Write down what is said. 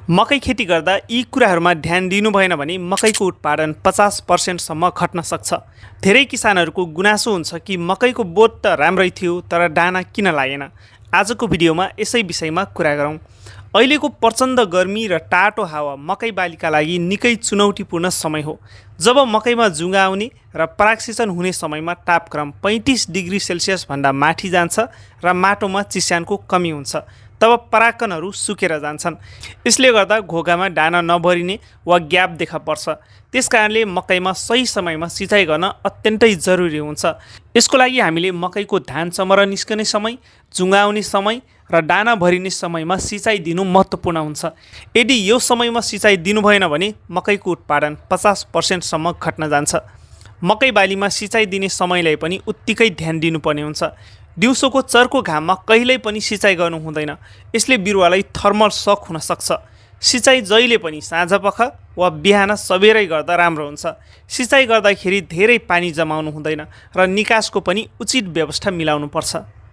मकै खेती गर्दा यी कुराहरूमा ध्यान दिनु भएन भने मकैको उत्पादन 50% सम्म घट्न सक्छ। धेरै किसानहरूको गुनासो हुन्छ कि मकैको बोट त राम्रै थियो तर दाना किन लागेन। आजको भिडियोमा यसै विषयमा कुरा गरौँ। अहिलेको प्रचण्ड गर्मी र टाटो हावा मकै बालीका लागि निकै चुनौतीपूर्ण समय हो। जब मकैमा जुङ्गा आउने र परागसिंचन हुने समयमा तापक्रम 35 डिग्री सेल्सियस भन्दा माथि जान्छ र माटोमा चिस्यानको कमी हुन्छ, तब परागकणहरू सुकेर जान्छन्। यसले गर्दा घोगामा दाना नभरिने वा ग्याप देखा पर्छ। त्यसकारणले मकैमा सही समयमा सिँचाइ गर्न अत्यन्तै जरुरी हुन्छ। यसको लागि हामीले मकैको धान चमरा निस्कने समय, जुङ्गा आउने समय र दाना भरिने समयमा सिँचाइ दिनु महत्त्वपूर्ण हुन्छ। यदि यो समयमा सिँचाइ दिनु भएन भने मकैको उत्पादन 50% सम्म घट्न जान्छ। मकै बालीमा सिँचाइ दिने समयलाई पनि उत्तिकै ध्यान दिनुपर्ने हुन्छ। दिउँसोको चर्को घाममा कहिल्यै पनि सिँचाइ गर्नु हुँदैन। यसले बिरुवालाई थर्मल सक हुन सक्छ। सिँचाइ जहिले पनि साँझपख वा बिहान सबेरै गर्दा राम्रो हुन्छ। सिँचाइ गर्दाखेरि धेरै पानी जमाउनु हुँदैन र निकासको पनि उचित व्यवस्था मिलाउनु पर्छ।